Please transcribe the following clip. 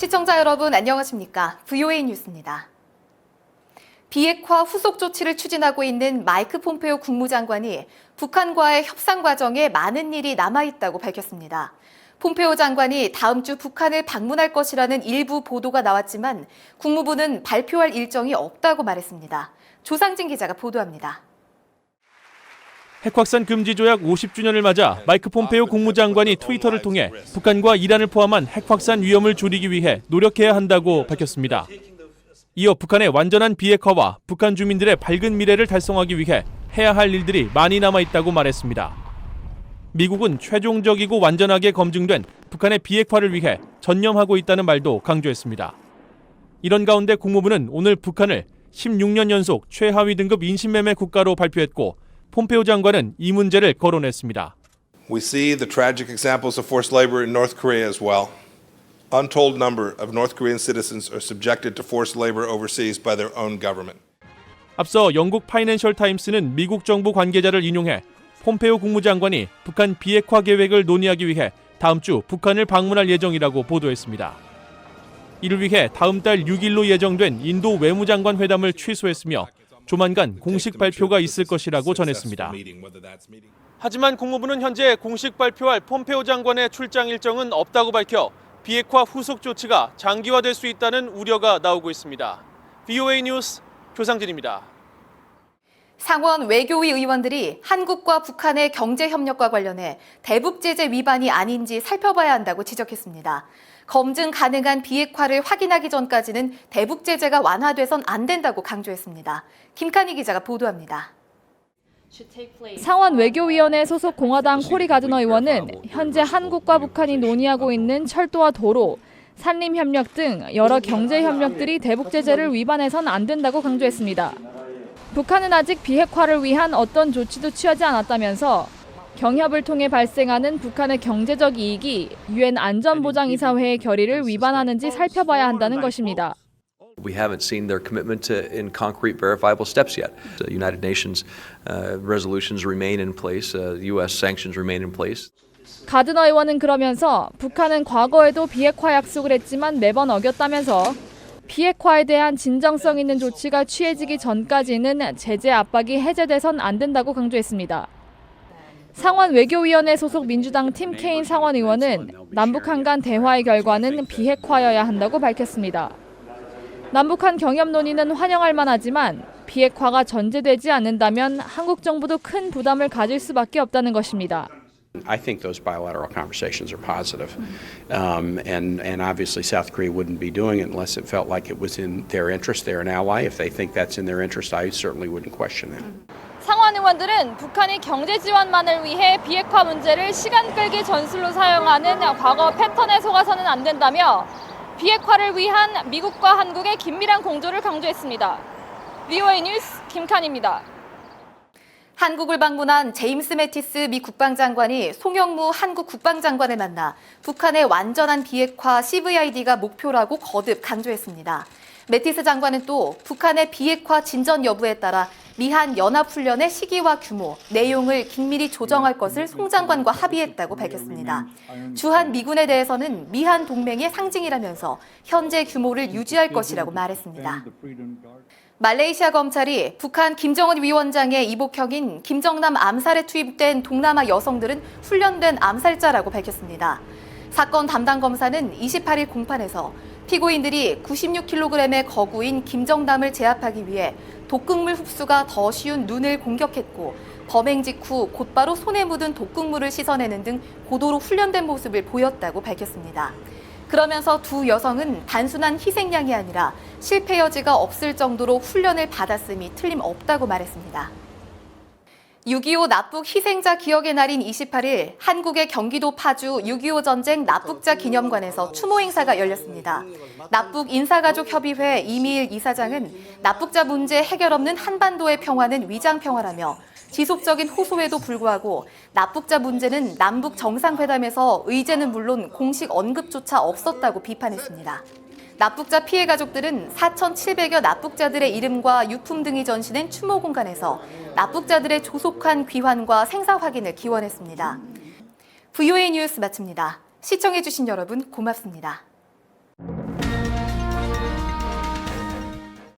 시청자 여러분 안녕하십니까? VOA 뉴스입니다. 비핵화 후속 조치를 추진하고 있는 마이크 폼페오 국무장관이 북한과의 협상 과정에 많은 일이 남아있다고 밝혔습니다. 폼페오 장관이 다음 주 북한을 방문할 것이라는 일부 보도가 나왔지만 국무부는 발표할 일정이 없다고 말했습니다. 조상진 기자가 보도합니다. 핵확산 금지 조약 50주년을 맞아 마이크 폼페오 국무장관이 트위터를 통해 북한과 이란을 포함한 핵확산 위험을 줄이기 위해 노력해야 한다고 밝혔습니다. 이어 북한의 완전한 비핵화와 북한 주민들의 밝은 미래를 달성하기 위해 해야 할 일들이 많이 남아있다고 말했습니다. 미국은 최종적이고 완전하게 검증된 북한의 비핵화를 위해 전념하고 있다는 말도 강조했습니다. 이런 가운데 국무부는 오늘 북한을 16년 연속 최하위 등급 인신매매 국가로 발표했고 폼페오 장관은 이 문제를 거론했습니다. We see the tragic examples of forced labor in North Korea as well. Untold number of North Korean citizens are subjected to forced labor overseas by their own government. 앞서 영국 파이낸셜 타임스는 미국 정부 관계자를 인용해 폼페오 국무장관이 북한 비핵화 계획을 논의하기 위해 다음 주 북한을 방문할 예정이라고 보도했습니다. 이를 위해 다음 달 6일로 예정된 인도 외무장관 회담을 취소했으며 조만간 공식 발표가 있을 것이라고 전했습니다. 하지만 국무부는 현재 공식 발표할 폼페오 장관의 출장 일정은 없다고 밝혀 비핵화 후속 조치가 장기화될 수 있다는 우려가 나오고 있습니다. VOA 뉴스 조상진입니다. 상원 외교위 의원들이 한국과 북한의 경제협력과 관련해 대북 제재 위반이 아닌지 살펴봐야 한다고 지적했습니다. 검증 가능한 비핵화를 확인하기 전까지는 대북 제재가 완화돼선 안 된다고 강조했습니다. 김칸희 기자가 보도합니다. 상원 외교위원회 소속 공화당 코리 가드너 의원은 현재 한국과 북한이 논의하고 있는 철도와 도로, 산림협력 등 여러 경제협력들이 대북 제재를 위반해선 안 된다고 강조했습니다. 북한은 아직 비핵화를 위한 어떤 조치도 취하지 않았다면서 경협을 통해 발생하는 북한의 경제적 이익이 유엔 안전보장이사회의 결의를 위반하는지 살펴봐야 한다는 것입니다. We haven't seen their commitment in concrete, verifiable steps yet. The United Nations resolutions remain in place. U.S. sanctions remain in place. 가드너 의원은 그러면서 북한은 과거에도 비핵화 약속을 했지만 매번 어겼다면서 비핵화에 대한 진정성 있는 조치가 취해지기 전까지는 제재 압박이 해제돼선 안 된다고 강조했습니다. 상원 외교위원회 소속 민주당 팀 케인 상원 의원은 남북한 간 대화의 결과는 비핵화여야 한다고 밝혔습니다. 남북한 경협 논의는 환영할 만하지만 비핵화가 전제되지 않는다면 한국 정부도 큰 부담을 가질 수밖에 없다는 것입니다. I think those bilateral conversations are positive, and obviously South Korea wouldn't be doing it unless it felt like it was in their interest. They're an ally. If they think that's in their interest, I certainly wouldn't question that. 상원 의원들은 북한이 경제 지원만을 위해 비핵화 문제를 시간 끌기 전술로 사용하는 과거 패턴에 속아서는 안 된다며 비핵화를 위한 미국과 한국의 긴밀한 공조를 강조했습니다. VOA 뉴스 김칸입니다. 한국을 방문한 제임스 매티스 미 국방장관이 송영무 한국 국방장관을 만나 북한의 완전한 비핵화 CVID가 목표라고 거듭 강조했습니다. 매티스 장관은 또 북한의 비핵화 진전 여부에 따라 미한 연합훈련의 시기와 규모, 내용을 긴밀히 조정할 것을 송 장관과 합의했다고 밝혔습니다. 주한 미군에 대해서는 미한 동맹의 상징이라면서 현재 규모를 유지할 것이라고 말했습니다. 말레이시아 검찰이 북한 김정은 위원장의 이복형인 김정남 암살에 투입된 동남아 여성들은 훈련된 암살자라고 밝혔습니다. 사건 담당 검사는 28일 공판에서 피고인들이 96kg의 거구인 김정남을 제압하기 위해 독극물 흡수가 더 쉬운 눈을 공격했고 범행 직후 곧바로 손에 묻은 독극물을 씻어내는 등 고도로 훈련된 모습을 보였다고 밝혔습니다. 그러면서 두 여성은 단순한 희생양이 아니라 실패 여지가 없을 정도로 훈련을 받았음이 틀림없다고 말했습니다. 6.25 납북 희생자 기억의 날인 28일 한국의 경기도 파주 6.25 전쟁 납북자 기념관에서 추모 행사가 열렸습니다. 납북 인사가족협의회 이미일 이사장은 납북자 문제 해결 없는 한반도의 평화는 위장평화라며 지속적인 호소에도 불구하고 납북자 문제는 남북 정상회담에서 의제는 물론 공식 언급조차 없었다고 비판했습니다. 납북자 피해 가족들은 4,700여 납북자들의 이름과 유품 등이 전시된 추모 공간에서 납북자들의 조속한 귀환과 생사 확인을 기원했습니다. VOA 뉴스 마칩니다. 시청해주신 여러분 고맙습니다.